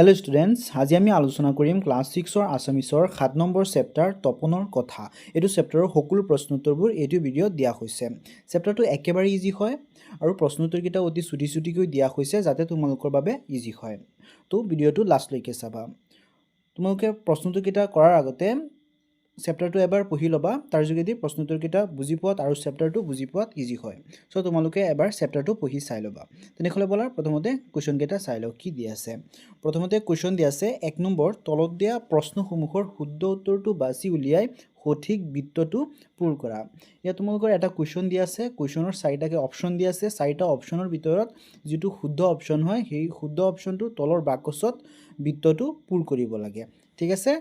Hello' students, আজি আমি আলোচনা কৰিম ক্লাছ 6ৰ আছামিছৰ 7 নম্বৰ চেপ্টাৰ তপনৰ কথা। এইটো চেপ্টাৰৰ সকলো প্ৰশ্ন উত্তৰবোৰ এইটো ভিডিঅ'ত দিয়া হৈছে। চেপ্টাৰটো একেবাৰে ইজি হয় আৰু প্ৰশ্ন উত্তৰকেইটা অতি চুটি দিয়া হৈছে যাতে তোমালোকৰ বাবে ইজি হয়। তো ভিডিঅ'টো লাষ্টলৈকে চাবা। তোমালোকে প্ৰশ্ন উত্তৰকেইটা কৰাৰ আগতে চেপ্টাৰটো এবাৰ পঢ়ি ল'বা, তাৰ যোগেদি প্ৰশ্ন উত্তৰকেইটা বুজি পোৱাত আৰু চেপ্টাৰটো বুজি পোৱাত ইজি হয়। চ' তোমালোকে এবাৰ চেপ্টাৰটো পঢ়ি চাই ল'বা। তেনেহ'লে ব'লা প্ৰথমতে কুৱেশ্যনকেইটা চাই লওঁ কি দি আছে। প্ৰথমতে কুৱেশ্যন দিয়া আছে 1 নম্বৰ, তলত দিয়া প্ৰশ্নসমূহৰ শুদ্ধ উত্তৰটো বাছি উলিয়াই সঠিক বৃত্তটো পূৰ কৰা। ইয়াত তোমালোকৰ এটা কুৱেশ্যন দিয়া আছে, কুৱেশ্যনৰ 4টাকে অপশ্যন দিয়া আছে। 4টা অপশ্যনৰ ভিতৰত যিটো শুদ্ধ অপশ্যন হয় সেই শুদ্ধ অপশ্যনটো তলৰ বাকচত বৃত্তটো পূৰ কৰিব লাগে। ঠিক আছে,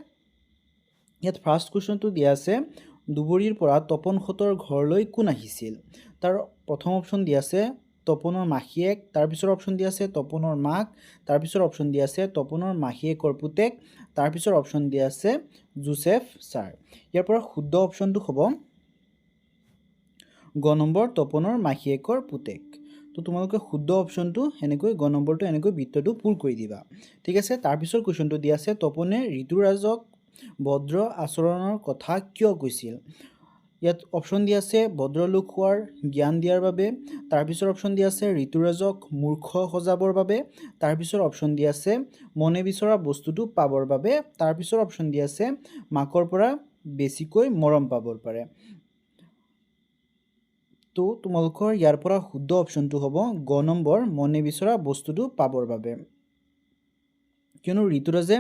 ইয়াত ফাৰ্ষ্ট কুৱেশ্যনটো দিয়া আছে, দুবৰীৰ পৰা তপনহঁতৰ ঘৰলৈ কোন আহিছিল? তাৰ প্ৰথম অপশ্যন দিয়া আছে তপনৰ মাহীয়েক, তাৰপিছৰ অপশ্যন দিয়া আছে তপনৰ মাক, তাৰপিছৰ অপশ্যন দিয়া আছে তপনৰ মাহীয়েকৰ পুতেক, তাৰপিছৰ অপশ্যন দিয়া আছে জোচেফ ছাৰ। ইয়াৰ পৰা শুদ্ধ অপশ্যনটো হ'ব গ নম্বৰ তপনৰ মাহীয়েকৰ পুতেক। তো তোমালোকে শুদ্ধ অপশ্যনটো এনেকৈ গ নম্বৰটো এনেকৈ বৃত্তটো পূৰ কৰি দিবা। ঠিক আছে, তাৰপিছৰ কুৱেশ্যনটো দিয়া আছে তপনে ঋতুৰাজক ভদ্ৰ আচৰণৰ কথা কিয় কৈছিল? ইয়াত অপশ্যন দিয়া আছে ভদ্ৰলোক হোৱাৰ জ্ঞান দিয়াৰ বাবে, তাৰপিছৰ অপশ্যন দিয়া আছে ঋতুৰাজক মূৰ্খ সজাবৰ বাবে, তাৰপিছৰ অপশ্যন দিয়া আছে মনে বিচৰা বস্তুটো পাবৰ বাবে, তাৰপিছৰ অপশ্যন দিয়া আছে মাকৰ পৰা বেছিকৈ মৰম পাবৰ পাৰে। তো তোমালোকৰ ইয়াৰ পৰা শুদ্ধ অপশ্যনটো হ'ব গ নম্বৰ মনে বিচৰা বস্তুটো পাবৰ বাবে। কিয়নো ঋতুৰাজে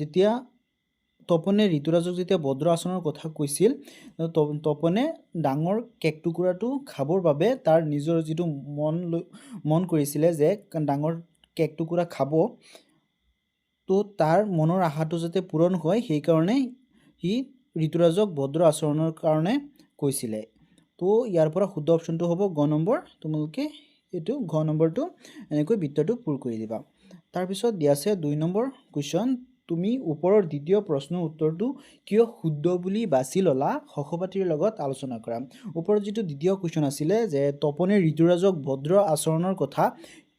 যেতিয়া তপনে ঋতুৰাজক যেতিয়া ভদ্ৰ আচৰণৰ কথা কৈছিল, তপনে ডাঙৰ কেক টুকুৰাটো খাবৰ বাবে তাৰ নিজৰ যিটো মন কৰিছিলে যে ডাঙৰ কেক টুকুৰা খাব, তো তাৰ মনৰ আশাটো যাতে পূৰণ হয় সেইকাৰণে সি ঋতুৰাজক ভদ্ৰ আচৰণৰ কাৰণে কৈছিলে। তো ইয়াৰ পৰা শুদ্ধ অপশ্যনটো হ'ব গ নম্বৰ। তোমালোকে এইটো ঘ নম্বৰটো এনেকৈ বৃত্তটো পূৰ কৰি দিবা। তাৰপিছত দিয়া আছে 2 নম্বৰ কুৱেশ্যন, তুমি ওপৰৰ দ্বিতীয় প্ৰশ্নৰ উত্তৰটো কিয় শুদ্ধ বুলি বাছি ল'লা, সহপাঠীৰ লগত আলোচনা কৰা। ওপৰত যিটো দ্বিতীয় কুৱেশ্যন আছিলে যে তপনে ঋতুৰাজক ভদ্ৰ আচৰণৰ কথা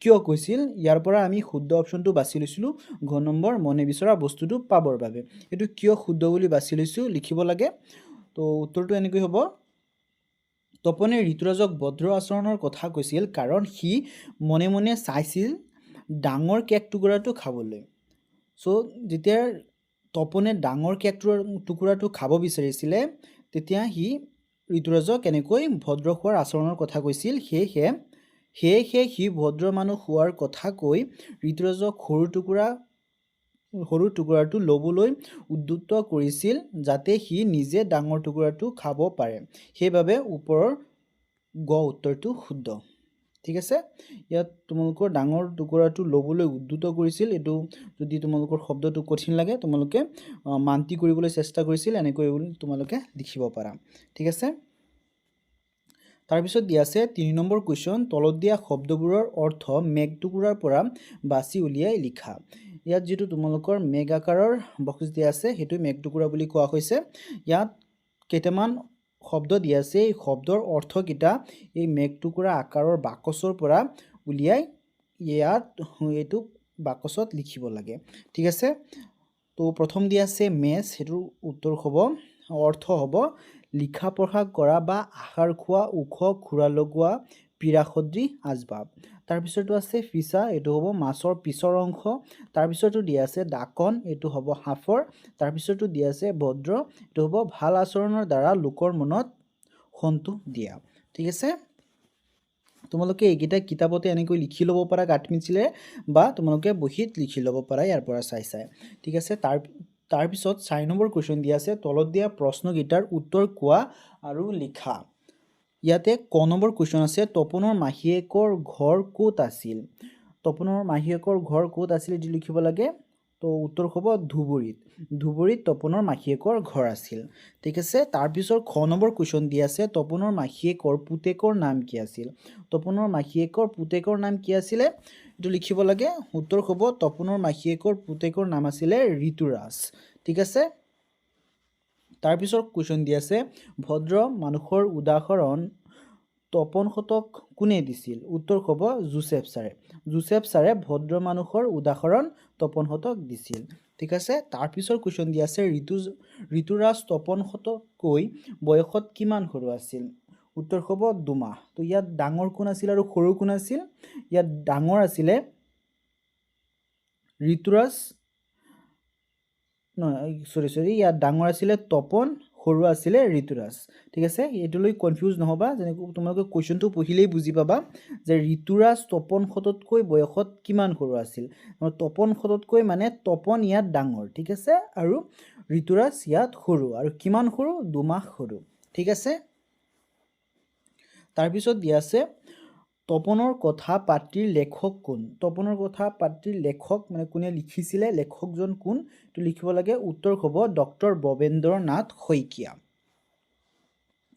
কিয় কৈছিল, ইয়াৰ পৰা আমি শুদ্ধ অপশ্যনটো বাছি লৈছিলোঁ ঘ নম্বৰ মনে বিচৰা বস্তুটো পাবৰ বাবে। এইটো কিয় শুদ্ধ বুলি বাছি লৈছোঁ লিখিব লাগে। তো উত্তৰটো এনেকৈ হ'ব, তপনে ঋতুৰাজক ভদ্ৰ আচৰণৰ কথা কৈছিল কাৰণ সি মনে মনে চাইছিল ডাঙৰ কেক টুকুৰাটো খাবলৈ। চ' যেতিয়া তপনে ডাঙৰ কেক টুকুৰাটো খাব বিচাৰিছিলে তেতিয়া সি ঋতুৰাজক এনেকৈ ভদ্ৰ হোৱাৰ আচৰণৰ কথা কৈছিল। সেয়েহে সি ভদ্ৰ মানুহ হোৱাৰ কথা কৈ ঋতুৰাজক সৰু টুকুৰাটো ল'বলৈ উদ্যুত কৰিছিল যাতে সি নিজে ডাঙৰ টুকুৰাটো খাব পাৰে। সেইবাবে ওপৰৰ গ উত্তৰটো শুদ্ধ। ঠিক আছে, ইয়াত তোমালোকৰ ডাঙৰ টুকুৰাটো ল'বলৈ উদ্যুত কৰিছিল, এইটো যদি তোমালোকৰ শব্দটো কঠিন লাগে তোমালোকে মান্তি কৰিবলৈ চেষ্টা কৰিছিল, এনেকৈ তোমালোকে লিখিব পাৰা। ঠিক আছে, তাৰপিছত দিয়া আছে 3 নম্বৰ কুৱেশ্যন, তলত দিয়া শব্দবোৰৰ অৰ্থ মেঘ টুকুৰাৰ পৰা বাছি উলিয়াই লিখা। ইয়াত যিটো তোমালোকৰ মেঘ আকাৰৰ বক্স দিয়া আছে সেইটো মেঘ টুকুৰা বুলি কোৱা হৈছে। ইয়াত কেইটামান শব্দ দিয়া আছে, এই শব্দৰ অৰ্থকেইটা এই মেঘ টুকুৰা আকাৰৰ বাকচৰ পৰা উলিয়াই এইটো বাকচত লিখিব লাগে। ঠিক আছে, তো প্ৰথম দিয়া আছে মেচ, সেইটোৰ উত্তৰ হ'ব অৰ্থ হ'ব লিখা পঢ়া কৰা বা আহাৰ খোৱা ওখ খুৰা লগোৱা পীড়াসদৃ আচবাব। তাৰপিছতো আছে ফিচা, এইটো হ'ব মাছৰ পিছৰ অংশ। তাৰপিছতো দিয়া আছে ডাকন, এইটো হ'ব সাঁফৰ। তাৰপিছতো দিয়া আছে ভদ্ৰ, এইটো হ'ব ভাল আচৰণৰ দ্বাৰা লোকৰ মনত সন্তোষ দিয়া। ঠিক আছে, তোমালোকে এইকেইটা কিতাপতে এনেকৈ লিখি ল'ব পাৰা কাঠপেঞ্চিলে বা তোমালোকে বহীত লিখি ল'ব পাৰা ইয়াৰ পৰা চাই। ঠিক আছে, তাৰপিছত 4 নম্বৰ কুৱেশ্যন দিয়া আছে, তলত দিয়া প্ৰশ্নকেইটাৰ উত্তৰ কোৱা আৰু লিখা। ইয়াতে ক নম্বৰ কুৱেশ্যন আছে, তপনৰ মাহীয়েকৰ ঘৰ ক'ত আছিল? তপনৰ মাহীয়েকৰ ঘৰ ক'ত আছিল এইটো লিখিব লাগে। তো উত্তৰ হ'ব ধুবুৰীত তপনৰ মাহীয়েকৰ ঘৰ আছিল। ঠিক আছে, তাৰপিছত খ নম্বৰ কুৱেশ্যন দিয়া আছে, তপনৰ মাহীয়েকৰ পুতেকৰ নাম কি আছিল? তপনৰ মাহীয়েকৰ পুতেকৰ নাম কি আছিলে এইটো লিখিব লাগে। উত্তৰ হ'ব তপনৰ মাহীয়েকৰ পুতেকৰ নাম আছিলে ঋতুৰাজ। ঠিক আছে, তাৰপিছত কুৱেশ্যন দিয়া আছে, ভদ্ৰ মানুহৰ উদাহৰণ তপনহঁতক কোনে দিছিল? উত্তৰ হ'ব জোচেফ ছাৰে। জোচেফ ছাৰে ভদ্ৰ মানুহৰ উদাহৰণ তপনহঁতক দিছিল ঠিক আছে তাৰ পিছৰ কুৱেশ্যন দিয়া আছে ঋতুৰাজ তপনহঁততকৈ বয়সত কিমান সৰু আছিল উত্তৰ হ'ব 2 মাহ তো ইয়াত ডাঙৰ কোন আছিল আৰু সৰু কোন আছিল ইয়াত ডাঙৰ আছিলে ঋতুৰাজ সৰি ইয়াত ডাঙৰ আছিলে তপন সৰু আছিলে ঋতুৰাজ ঠিক আছে এইটোলৈ কনফিউজ নহবা যেনেকৈ তোমালোকে কোৱেশ্যনটো পঢ়িলেই বুজি পাবা যে ঋতুৰাজ তপনহঁততকৈ বয়সত কিমান সৰু আছিল তপনহঁততকৈ মানে তপন ইয়াত ডাঙৰ ঠিক আছে আৰু ঋতুৰাজ ইয়াত সৰু আৰু কিমান সৰু 2 মাহ সৰু ঠিক আছে তাৰপিছত দিয়া আছে তপনৰ কথা পাত্ৰীৰ লেখক কোন তপনৰ কথা পাত্ৰীৰ লেখক মানে কোনে লিখিছিলে লেখকজন কোন তো লিখিব লাগে উত্তৰ হ'ব ডক্টৰ ববেন্দ্ৰনাথ শইকীয়া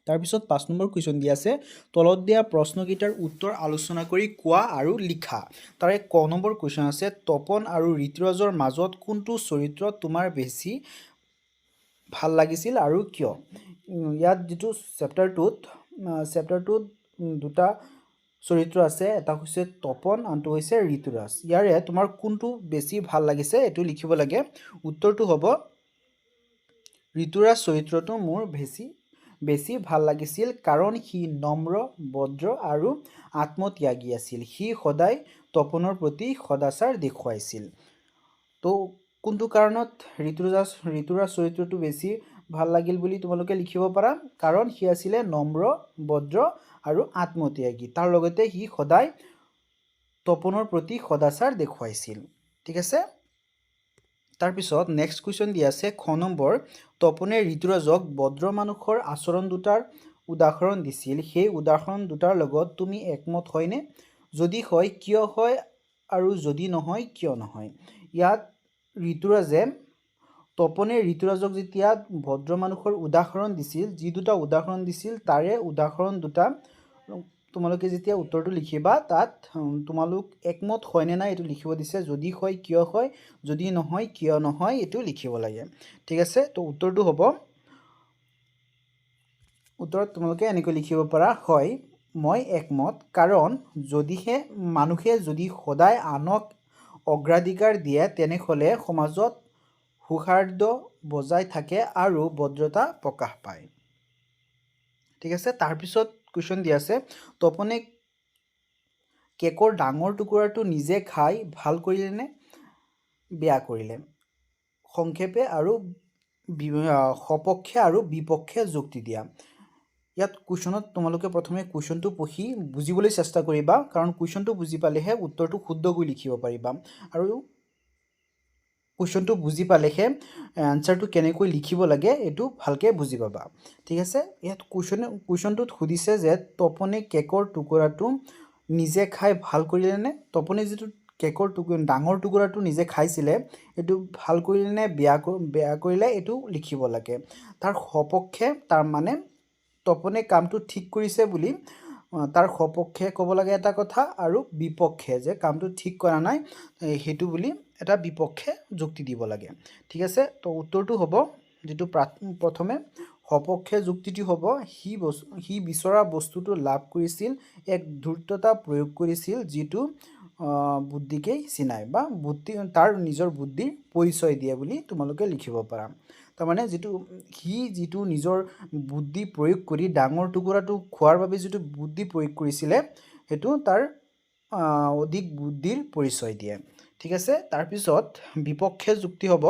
তাৰপিছত 5 নম্বৰ কুৱেশ্যন দিয়া আছে তলত দিয়া প্ৰশ্নকেইটাৰ উত্তৰ আলোচনা কৰি কোৱা আৰু লিখা তাৰে ক নম্বৰ কুৱেশ্যন আছে তপন আৰু ঋতুৰাজৰ মাজত কোনটো চৰিত্ৰ তোমাৰ বেছি ভাল লাগিছিল আৰু কিয় ইয়াত যেটো চেপ্টাৰটোত দুটা চৰিত্ৰ আছে এটা হৈছে তপন আনটো হৈছে ঋতুৰাজ ইয়াৰে তোমাৰ কোনটো বেছি ভাল লাগিছে এটো লিখিব লাগে উত্তৰটো হ'ব ঋতুৰাজ চৰিত্ৰটো মোৰ বেছি ভাল লাগিছিল কাৰণ সি নম্ৰ ভদ্ৰ আৰু আত্মত্যাগী আছিল সি সদায় তপনৰ প্ৰতি সদাচাৰ দেখুৱাইছিল তো কোনটো কাৰণত ঋতুৰাজ চৰিত্ৰটো বেছি ভাল লাগিল বুলি তোমালোকে লিখিব পাৰা কাৰণ সি আছিল নম্ৰ ভদ্ৰ আৰু আত্মত্যাগী তাৰ লগতে সি সদায় তপনৰ প্ৰতি সদাচাৰ দেখুৱাইছিল ঠিক আছে তাৰ পিছত নেক্সট কুৱেশ্যন দিয়া আছে খ নম্বৰ তপনে ঋতুৰাজক ভদ্ৰ মানুহৰ আচৰণ দুটাৰ উদাহৰণ দিছিল সেই উদাহৰণ দুটাৰ লগত তুমি একমত হয়নে যদি হয় কিয় হয় আৰু যদি নহয় কিয় নহয় ইয়াত ঋতুৰাজে তপনে ঋতুৰাজক যেতিয়া ভদ্ৰ মানুহৰ উদাহৰণ দিছিল যি দুটা উদাহৰণ দিছিল তাৰে উদাহৰণ দুটা তোমালোকে যেতিয়া উত্তৰটো লিখিবা তাত তোমালোক একমত হয়নে নাই এটো লিখিব দিছে যদি হয় কিয় হয় যদি নহয় কিয় নহয় এটো লিখিব লাগে ঠিক আছে তো উত্তৰটো হ'ব উত্তৰত তোমালোকে এনেকৈ লিখিব পাৰা হয় মই একমত কাৰণ যদিহে মানুহে যদি সদায় আনক অগ্ৰাধিকাৰ দিয়ে তেনেহলে সমাজত সৌহাৰ্দ্য বজাই থাকে আৰু ভদ্ৰতা প্ৰকাশ পায় ঠিক আছে তাৰ পিছত কুৱেশ্যন দিয়া আছে তপনে কেকৰ ডাঙৰ টুকুৰাটো নিজে খাই ভাল কৰিলে নে বেয়া কৰিলে সংক্ষেপে আৰু সপক্ষে আৰু বিপক্ষে যুক্তি দিয়া ইয়াত কুৱেশ্যনত তোমালোকে প্ৰথমে কুৱেশ্যনটো পঢ়ি বুজিবলৈ চেষ্টা কৰিবা কাৰণ কুৱেশ্যনটো বুজি পালেহে উত্তৰটো শুদ্ধকৈ লিখিব পাৰিবা আৰু কুৱেশ্যনটো বুজি পালেহে আনসাৰটো কেনেকৈ লিখিব লাগে এটো ভালকে বুজি পাবা ঠিক আছে ইয়াত কুৱেশ্যনটোত সুধিছে যে তপনে কেকৰ টুকুৰাটো নিজে খাই ভাল কৰিলে নে তপনে যেটো কেকৰ ডাঙৰ টুকুৰাটো নিজে খাইছিলে এটো ভাল কৰিলে নে বেয়া কৰিলে এটো লিখিব লাগে তাৰ সপক্ষে তাৰ মানে তপনে কামটো ঠিক কৰিছে বুলি তাৰ সপক্ষে ক'ব লাগে এটা কথা আৰু বিপক্ষে যে কামটো ঠিক কৰা নাই হেতু বুলি এটা বিপক্ষে যুক্তি দিব লাগে ঠিক আছে তো উত্তৰটো হ'ব যেটো প্ৰথমে সপক্ষে যুক্তিটো হ'ব হি বিচৰা বস্তুটো লাভ কৰিছিল এক ধূৰ্ততা প্ৰয়োগ কৰিছিল যেটো বুদ্ধিকে চিনাই বা বুদ্ধি তাৰ নিজৰ বুদ্ধিৰ পৰিচয় দিয়ে বুলি তোমালোকে লিখিব পাৰা তাৰমানে যেটো নিজৰ বুদ্ধি প্ৰয়োগ কৰি ডাঙৰ টুকুৰাটো খোৱাৰ বাবে যেটো বুদ্ধি প্ৰয়োগ কৰিছিলে হেতু তাৰ অধিক বুদ্ধিৰ পৰিচয় দিয়ে ঠিক আছে তাৰ পিছত বিপক্ষে যুক্তি হ'ব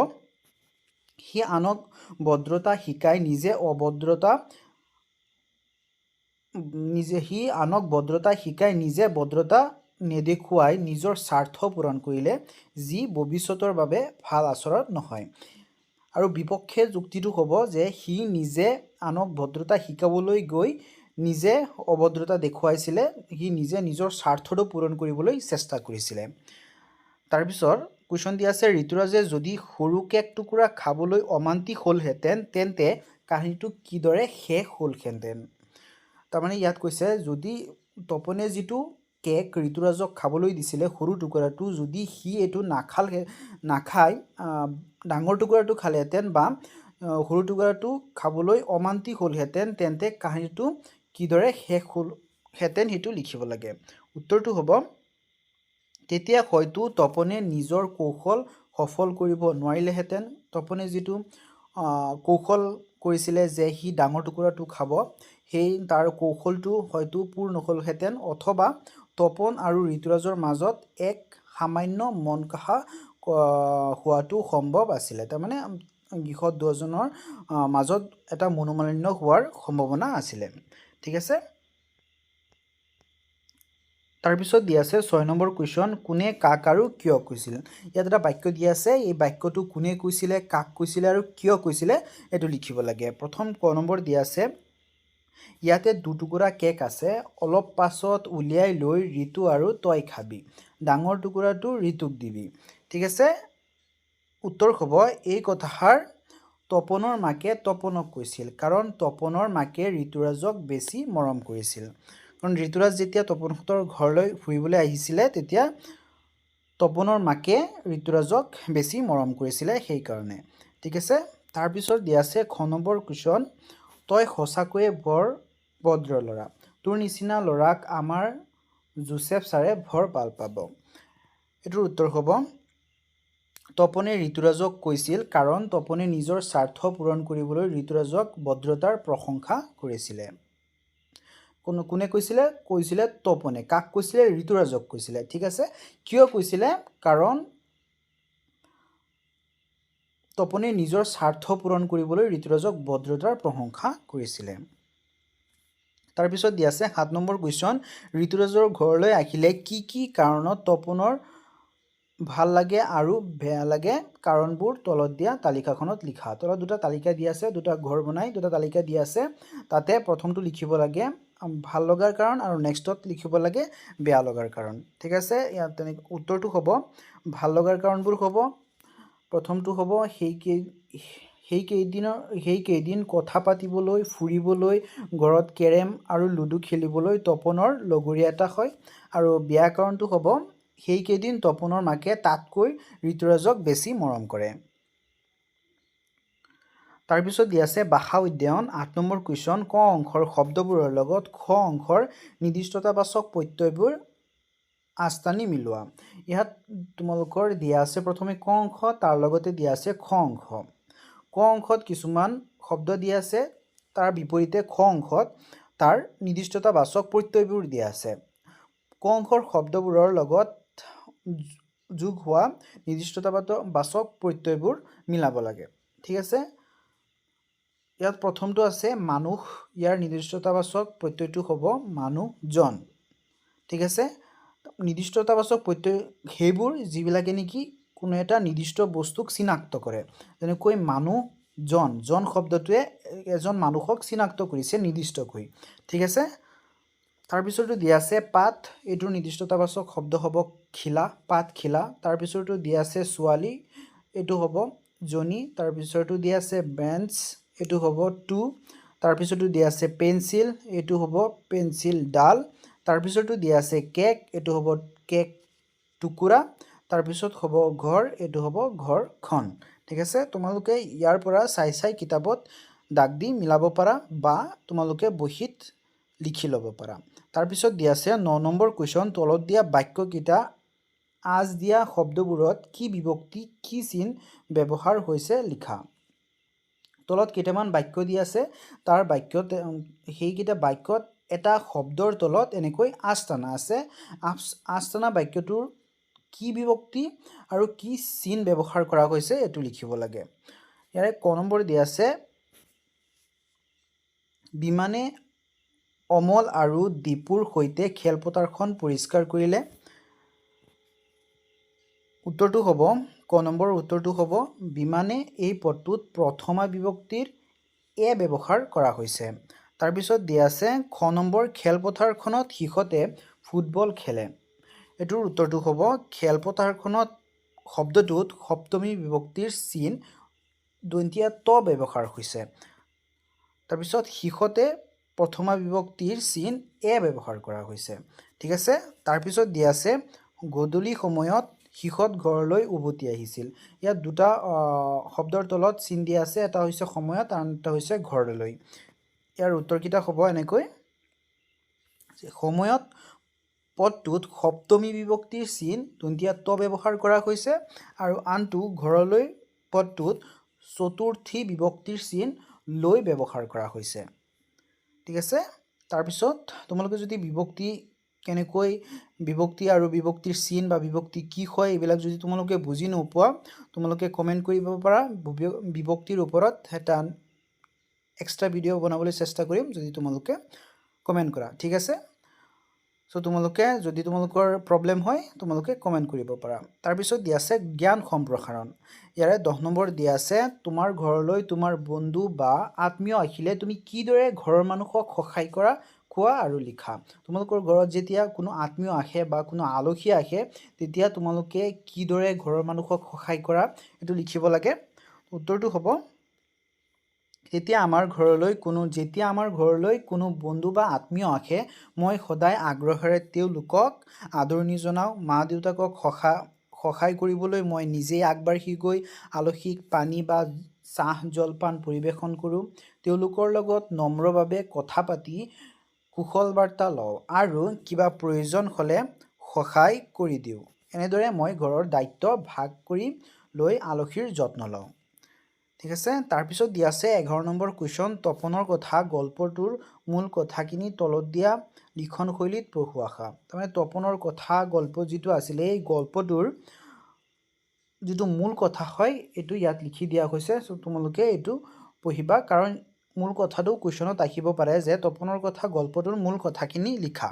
হি আনক ভদ্ৰতা শিকাই নিজে ভদ্ৰতা নেদেখুৱাই নিজৰ স্বাৰ্থ পূৰণ কৰিলে যি ভৱিষ্যতৰ বাবে ভাল আচৰণ নহয় আৰু বিপক্ষে যুক্তিটো হ'ব যে হি নিজে আনক ভদ্ৰতা শিকাবলৈ গৈ নিজে অভদ্ৰতা দেখুৱাইছিলে হি নিজে নিজৰ স্বাৰ্থটো পূৰণ কৰিবলৈ চেষ্টা কৰিছিলে তাৰ পিছত কুৱেশ্যন দিয়া আছে ঋতুৰাজে যদি সৰু কেক টুকুৰা খাবলৈ অমান্তিক হ'লহেঁতেন তেন্তে কাহিনীটো কিদৰে শেষ হ'লহেঁতেন তাৰমানে ইয়াত কৈছে যদি তপনে যেটো কেক ঋতুৰাজক খাবলৈ দিছিলে সৰু টুকুৰাটো যদি হি এটো নাখায় ডাঙৰ টুকুৰাটো খালেহেঁতেন বা সৰু টুকুৰাটো খাবলৈ অমান্তিক হ'লহেঁতেন তেন্তে কাহিনীটো কিদৰে শেষ হ'লহেঁতেন হেতু লিখিব লাগে উত্তৰটো হ'ব তেতিয়া হয়তো তপনে নিজৰ কৌশল সফল কৰিব নোৱাৰিলেহেঁতেন। তপনে যিটো কৌশল কৰিছিলে যে সি ডাঙৰ টুকুৰাটো খাব, সেই তাৰ কৌশলটো হয়তো পূৰ নহ'লহেঁতেন, অথবা তপন আৰু ঋতুৰাজৰ মাজত এক সামান্য মন কহা হোৱাটো সম্ভৱ আছিলে। তাৰমানে ইহঁত দুজনৰ মাজত এটা মনোমালিন্য হোৱাৰ সম্ভাৱনা আছিলে। ঠিক আছে। তাৰপিছত দিয়া আছে 6 নম্বৰ কুৱেশ্যন, কোনে কাক আৰু কিয় কৈছিল। ইয়াত এটা বাক্য দিয়া আছে, এই বাক্যটো কোনে কৈছিলে, কাক কৈছিলে আৰু কিয় কৈছিলে এইটো লিখিব লাগে। প্ৰথম ক নম্বৰ দিয়া আছে, ইয়াতে দুটুকুৰা কেক আছে, অলপ পাছত উলিয়াই লৈ ঋতু আৰু তই খাবি, ডাঙৰ টুকুৰাটো ঋতুক দিবি। ঠিক আছে। উত্তৰ হ'ব, এই কথাষাৰ তপনৰ মাকে তপনক কৈছিল, কাৰণ তপনৰ মাকে ঋতুৰাজক বেছি মৰম কৰিছিল। কাৰণ ঋতুৰাজ যেতিয়া তপনহঁতৰ ঘৰলৈ ফুৰিবলৈ আহিছিলে, তেতিয়া তপনৰ মাকে ঋতুৰাজক বেছি মৰম কৰিছিলে সেইকাৰণে। ঠিক আছে। তাৰপিছত দিয়া আছে খ নম্বৰ কুৱেশ্যন, তই সঁচাকৈয়ে বৰ ভদ্ৰ ল'ৰা, তোৰ নিচিনা ল'ৰাক আমাৰ জোচেফ ছাৰে বৰ ভাল পাব। এইটোৰ উত্তৰ হ'ব, তপনে ঋতুৰাজক কৈছিল কাৰণ তপনে নিজৰ স্বাৰ্থ পূৰণ কৰিবলৈ ঋতুৰাজক ভদ্ৰতাৰ প্ৰশংসা কৰিছিলে। কোনে কৈছিলে? কৈছিলে তপনে। কাক কৈছিলে? ঋতুৰাজক কৈছিলে। ঠিক আছে। কিয় কৈছিলে? কাৰণ তপনে নিজৰ স্বাৰ্থ পূৰণ কৰিবলৈ ঋতুৰাজক ভদ্ৰতাৰ প্ৰশংসা কৰিছিলে। তাৰপিছত দিয়া আছে 7 নম্বৰ কুৱেশ্যন, ঋতুৰাজৰ ঘৰলৈ আহিলে কি কি কাৰণত তপনৰ ভাল লাগে আৰু বেয়া লাগে কাৰণবোৰ তলত দিয়া তালিকাখনত লিখা। তলত দুটা তালিকা দিয়া আছে, দুটা ঘৰ বনাই দুটা তালিকা দিয়া আছে। তাতে প্ৰথমটো লিখিব লাগে ভাল লগাৰ কাৰণ আৰু নেক্সটত লিখিব লাগে বেয়া লগাৰ কাৰণ। ঠিক আছে। ইয়াত তেনেকৈ উত্তৰটো হ'ব, ভাল লগাৰ কাৰণবোৰ হ'ব, প্ৰথমটো হ'ব সেইকেইদিন কথা পাতিবলৈ, ফুৰিবলৈ, ঘৰত কেৰেম আৰু লুডু খেলিবলৈ তপনৰ লগৰীয়া এটা হয়। আৰু বেয়া কাৰণটো হ'ব, সেইকেইদিন তপনৰ মাকে তাতকৈ ঋতুৰাজক বেছি মৰম কৰে। তাৰপিছত দিয়া আছে ভাষা অধ্যয়ন 8 নম্বৰ কুৱেশ্যন, ক অংশৰ শব্দবোৰৰ লগত খ অংশৰ নিৰ্দিষ্টতাবাচক প্ৰত্যয়বোৰ আস্তানি মিলোৱা। ইয়াত তোমালোকৰ দিয়া আছে প্ৰথমে ক অংশ, তাৰ লগতে দিয়া আছে খ অংশ। ক অংশত কিছুমান শব্দ দিয়া আছে, তাৰ বিপৰীতে খ অংশত তাৰ নিৰ্দিষ্টতাবাচক প্ৰত্যয়বোৰ দিয়া আছে। ক অংশৰ শব্দবোৰৰ লগত যোগ হোৱা নিৰ্দিষ্টতাবাচক প্ৰত্যয়বোৰ মিলাব লাগে। ঠিক আছে। ইয়াত প্ৰথমটো আছে মানুহ, ইয়াৰ নিৰ্দিষ্টতাবাচক প্ৰত্যয়টো হ'ব মানুহজন। ঠিক আছে। নিৰ্দিষ্টতাবাচক প্ৰত্যয় সেইবোৰ যিবিলাকে নেকি কোনো এটা নিৰ্দিষ্ট বস্তুক চিনাক্ত কৰে। যেনেকৈ মানুহজন, জন শব্দটোৱে এজন মানুহক চিনাক্ত কৰিছে নিৰ্দিষ্টকৈ। ঠিক আছে। তাৰপিছতো দিয়া আছে পাত, এইটোৰ নিৰ্দিষ্টতাবাচক শব্দ হ'ব খিলা, পাতখিলা। তাৰপিছতো দিয়া আছে ছোৱালী, এইটো হ'ব জনী। তাৰপিছতো দিয়া আছে বেঞ্চ, এইটো হ'ব টু। তাৰপিছতো দিয়া আছে পেঞ্চিল, এইটো হ'ব পেঞ্চিলডাল। তাৰপিছতো দিয়া আছে কেক, এইটো হ'ব কেক টুকুৰা। তাৰপিছত হ'ব ঘৰ, এইটো হ'ব ঘৰখন। ঠিক আছে। তোমালোকে ইয়াৰ পৰা চাই কিতাপত দাগ দি মিলাব পাৰা বা তোমালোকে বহীত লিখি ল'ব পাৰা। তাৰপিছত দিয়া আছে 9 নম্বৰ কুৱেশ্যন, তলত দিয়া বাক্যকেইটা আজ দিয়া শব্দবোৰত কি বিভক্তি কি চিন ব্যৱহাৰ হৈছে লিখা। তলত কেইটামান বাক্য দিয়া আছে, তাৰ বাক্যত সেইকেইটা বাক্যত এটা শব্দৰ তলত এনেকৈ আস্তানা আছে। আস্তানা বাক্যটোৰ কি বিভক্তি আৰু কি চিন ব্যৱহাৰ কৰা হৈছে এইটো লিখিব লাগে। ইয়াৰে ক নম্বৰ দিয়া আছে, বিমানে অমল আৰু দীপুৰ সৈতে খেলপথাৰখন পৰিষ্কাৰ কৰিলে। উত্তৰটো হ'ব, ক নম্বৰৰ উত্তৰটো হ'ব, বিমানে এই পদটোত প্ৰথমা বিভক্তিৰ এ ব্যৱহাৰ কৰা হৈছে। তাৰপিছত দিয়া আছে খ নম্বৰ, খেলপথাৰখনত শিশুতে ফুটবল খেলে। এইটোৰ উত্তৰটো হ'ব, খেলপথাৰখনত শব্দটোত সপ্তমী বিভক্তিৰ চিন দন্তীয়া ত ব্যৱহাৰ হৈছে। তাৰপিছত শিশুতে প্ৰথমা বিভক্তিৰ চিন এ ব্যৱহাৰ কৰা হৈছে। ঠিক আছে। তাৰপিছত দিয়া আছে গধূলি সময়ত শিশুত ঘৰলৈ উভতি আহিছিল। ইয়াত দুটা শব্দৰ তলত চিন দিয়া আছে, এটা হৈছে সময়ত আৰু এটা হৈছে ঘৰলৈ। ইয়াৰ উত্তৰকেইটা হ'ব এনেকৈ, সময়ত পদটোত সপ্তমী বিভক্তিৰ চিন দন্তীয়া ত ব্যৱহাৰ কৰা হৈছে আৰু আনটো ঘৰলৈ পদটোত চতুৰ্থী বিভক্তিৰ চিন লৈ ব্যৱহাৰ কৰা হৈছে। ঠিক আছে, তাৰপিছত তোমালোকে যদি বিভক্তি কেনেকৈ বিভক্তি আৰু বিভক্তিৰ চিন বা বিভক্তি কি হয় এইবিলাক যদি তোমালোকে বুজি নোপোৱা তোমালোকে কমেণ্ট কৰিব পাৰা। বিভক্তিৰ ওপৰত এটা এক্সট্ৰা ভিডিঅ' বনাবলৈ চেষ্টা কৰিম যদি তোমালোকে কমেণ্ট কৰা। ঠিক আছে, চ' তোমালোকে যদি তোমালোকৰ প্ৰব্লেম হয় তোমালোকে কমেণ্ট কৰিব পাৰা। তাৰপিছত দিয়া আছে জ্ঞান সম্প্ৰসাৰণ। ইয়াৰে 10 নম্বৰ দিয়া আছে তোমাৰ ঘৰলৈ তোমাৰ বন্ধু বা আত্মীয় আহিলে তুমি কিদৰে ঘৰৰ মানুহক সহায় কৰা কোৱা আৰু লিখা। তোমালোকৰ ঘৰত যেতিয়া কোনো আত্মীয় আহে বা কোনো আলহী আহে তেতিয়া তোমালোকে কিদৰে ঘৰৰ মানুহক সহায় কৰা এইটো লিখিব লাগে। উত্তৰটো হ'ব যেতিয়া আমাৰ ঘৰলৈ কোনো বন্ধু বা আত্মীয় আহে মই সদায় আগ্ৰহেৰে তেওঁলোকক আদৰণি জনাওঁ। মা দেউতাকক সহায় কৰিবলৈ মই নিজেই আগবাঢ়ি গৈ আলহীক পানী বা চাহ জলপান পৰিৱেশন কৰোঁ। তেওঁলোকৰ লগত নম্ৰভাৱে কথা পাতি কুশল বাৰ্তা লওঁ আৰু কিবা প্ৰয়োজন হ'লে সহায় কৰি দিওঁ। এনেদৰে মই ঘৰৰ দায়িত্ব ভাগ কৰি লৈ আলহীৰ যত্ন লওঁ। ঠিক আছে, তাৰপিছত দিয়া আছে 11 নম্বৰ কুৱেশ্যন তপনৰ কথা গল্পটোৰ মূল কথাখিনি তলত দিয়া লিখনশৈলীত পঢ়োৱা আশা। তাৰমানে তপনৰ কথা গল্প যিটো আছিলে এই গল্পটোৰ যিটো মূল কথা হয় এইটো ইয়াত লিখি দিয়া হৈছে। চ' তোমালোকে এইটো পঢ়িবা কাৰণ মূল কথাটো কুৱেশ্যনত আহিব পাৰে যে তপনৰ কথা গল্পটোৰ মূল কথাখিনি লিখা।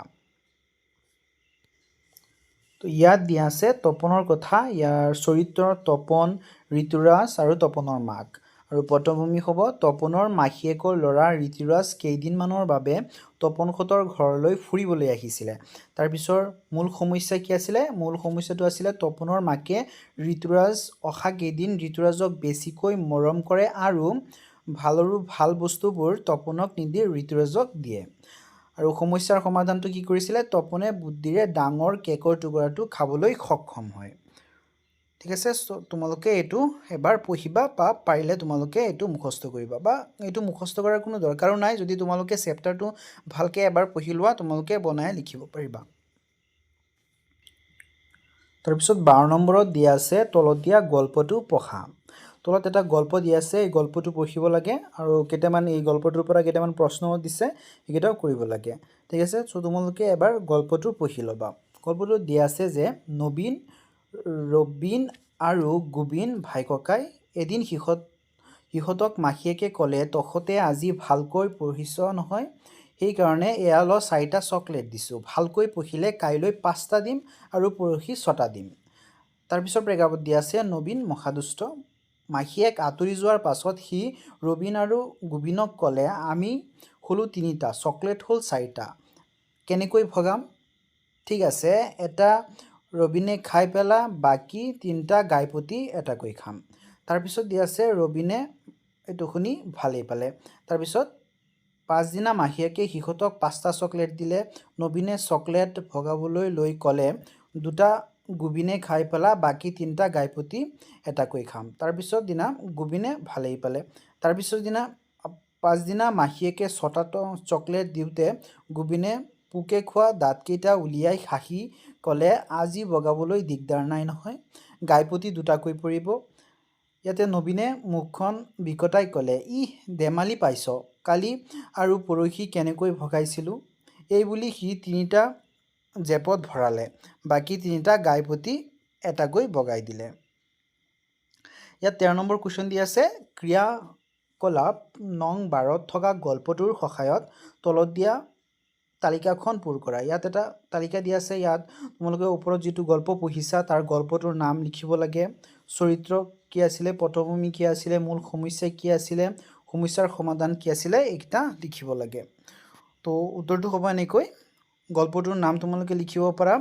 তো ইয়াত দিয়া আছে তপনৰ কথা, ইয়াৰ চৰিত্ৰ তপন, ঋতুৰাজ আৰু তপনৰ মাক। আৰু পটভূমি হ'ব তপনৰ মাহীয়েকৰ ল'ৰা ঋতুৰাজ কেইদিনমানৰ বাবে তপনহঁতৰ ঘৰলৈ ফুৰিবলৈ আহিছিলে। তাৰপিছৰ মূল সমস্যা কি আছিলে? মূল সমস্যাটো আছিলে তপনৰ মাকে ঋতুৰাজ অহা কেইদিন ঋতুৰাজক বেছিকৈ মৰম কৰে আৰু ভাল বস্তুবোৰ তপনক নিদি ঋতুৰাজক দিয়ে। আৰু সমস্যাৰ সমাধানটো কি কৰিছিলে? তপনে বুদ্ধিৰে ডাঙৰ কেকৰ টুকুৰাটো খাবলৈ সক্ষম হয়। ঠিক আছে, তোমালোকে এইটো এবাৰ পঢ়িবা বা পাৰিলে তোমালোকে এইটো মুখস্থ কৰিবা বা এইটো মুখস্থ কৰাৰ কোনো দৰকাৰো নাই। যদি তোমালোকে চেপ্টাৰটো ভালকৈ এবাৰ পঢ়ি লোৱা তোমালোকে বনাই লিখিব পাৰিবা। তাৰপিছত 12 নম্বৰত দিয়া আছে তলত দিয়া গল্পটো পঢ়া। তলত এটা গল্প দিয়া আছে, এই গল্পটো পঢ়িব লাগে আৰু এই গল্পটোৰ পৰা কেইটামান প্ৰশ্ন দিছে এইকেইটাও কৰিব লাগে। ঠিক আছে, চ' তোমালোকে এবাৰ গল্পটো পঢ়ি ল'বা। গল্পটো দিয়া আছে যে নবীন, ৰবীন আৰু গোবিন ভাই ককাই। এদিন সিহঁতক মাহীয়েকে ক'লে তহঁতে আজি ভালকৈ পঢ়িছ নহয়, সেইকাৰণে এয়া ল 4টা চকলেট দিছোঁ। ভালকৈ পঢ়িলে কাইলৈ 5টা দিম আৰু পৰহি 6টা দিম। তাৰপিছত প্ৰেক্ষাপট দিয়া আছে নবীন মহাদুষ্ট। মাহীয়েক আঁতৰি যোৱাৰ পাছত সি ৰবীন আৰু গোবিনক ক'লে আমি হ'লো 3টা, চকলেট হ'ল 4টা, কেনেকৈ ভগাম? ঠিক আছে, এটা ৰবীনে খাই পেলা, বাকী 3টা গাইপতি এটাকৈ খাম। তাৰপিছত দিয়া আছে ৰবীনে এইটো শুনি ভালেই পালে। তাৰপিছত পাছদিনা মাহীয়েকে সিহঁতক 5টা চকলেট দিলে। নবীনে চকলেট ভগাবলৈ লৈ ক'লে 2টা গোবিনে খাই পেলা, বাকী 3টা গাইপতি এটাকৈ খাম। তাৰপিছত দিনা গোবিনে ভালেই পালে। পাছদিনা মাহীয়েকে 6টা চকলেট দিওঁতে গোবিনে পোকে খোৱা দাঁতকেইটা উলিয়াই হাঁহি ক'লে আজি ভগাবলৈ দিগদাৰ নাই নহয়, গাইপতি 2টাকৈ পৰিব। ইয়াতে নবীনে মুখখন বিকটাই ক'লে ইহ ধেমালি পাইছ, কালি আৰু পৰহি কেনেকৈ ভগাইছিলোঁ। এই বুলি সি 3টা জেপত ভৰালে, বাকী 3টা গাইপতি এটাকৈ ভগাই দিলে। ইয়াত 13 নম্বৰ কুৱেশ্যন দি আছে ক্ৰিয়াকলাপ নং 12ত থকা গল্পটোৰ সহায়ত তলত দিয়া তালিকাখন পূৰ কৰা। ইয়াত এটা তালিকা দিয়া আছে, ইয়াত তোমালোকে ওপৰত যিটো গল্প পঢ়িছা তাৰ গল্পটোৰ নাম লিখিব লাগে, চৰিত্ৰ কি আছিলে, পটভূমি কি আছিলে, মূল সমস্যা কি আছিলে, সমস্যাৰ সমাধান কি আছিলে এইকেইটা লিখিব লাগে। তো উত্তৰটো হ'ব এনেকৈ, গল্পটোৰ নাম তোমালোকে লিখিব পাৰা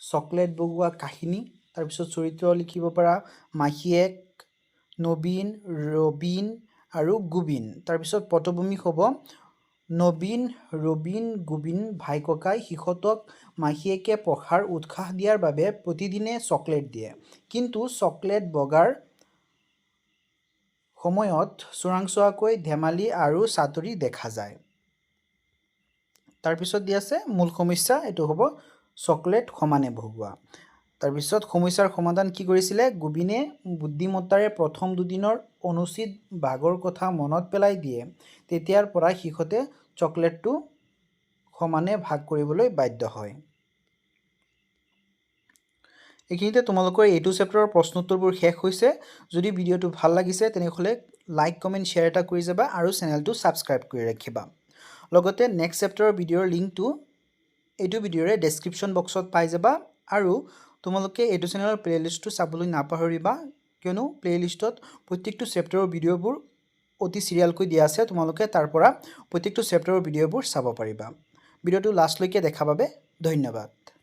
চকলেট বগোৱা কাহিনী। তাৰপিছত চৰিত্ৰ লিখিব পাৰা মাহীয়েক, নবীন, ৰবীন আৰু গোবিন। তাৰপিছত পটভূমি হ'ব নবীন, ৰবীন, গোবিন ভাই ককাই। সিহঁতক মাহীয়েকে পঢ়াৰ উৎসাহ দিয়াৰ বাবে প্ৰতিদিনে চকলেট দিয়ে, কিন্তু চকলেট বগাৰ সময়ত চোৰাংচোৱাকৈ ধেমালি আৰু চাতুৰি দেখা যায়। তাৰপিছত দি আছে মূল সমস্যা এইটো হ'ব চকলেট সমানে ভগোৱা তাৰপিছত সমস্যাৰ সমাধান কি কৰিছিলে গোবিনে বুদ্ধিমত্তাৰে প্ৰথম দুদিনৰ অনুচিত ভাগৰ কথা মনত পেলাই দিয়ে তেতিয়াৰ পৰা শিখতে চকলেটটো সমানে ভাগ কৰিবলৈ বাধ্য হয় এইখিনিতে তোমালোকৰ এইটো চেপ্টাৰৰ প্ৰশ্ন উত্তৰবোৰ শেষ হৈছে যদি ভিডিঅ'টো ভাল লাগিছে তেনেহলে লাইক কমেন্ট শেয়াৰ এটা কৰি যাবা আৰু চেনেলটো সাবস্ক্ৰাইব কৰি ৰাখিবা লগতে নেক্সট চেপ্টাৰৰ ভিডিঅ'ৰ লিংকটো এইটো ভিডিঅ'ৰে ডেসক্ৰিপচন বক্সত পাই যাবা আৰু তোমালোকে এইটো চেনেলৰ প্লেলিষ্টটো চাবলৈ নাপাহৰিবা কিয়নো প্লেলিষ্টত প্ৰত্যেকটো চেপ্টাৰৰ ভিডিঅ'বোৰ অতি সিৰিয়ালকৈ দিয়া আছে তোমালোকে তাৰ পৰা প্ৰত্যেকটো চেপ্টাৰৰ ভিডিঅ'বোৰ চাব পাৰিবা ভিডিঅ'টো লাষ্টলৈকে দেখা বাবে ধন্যবাদ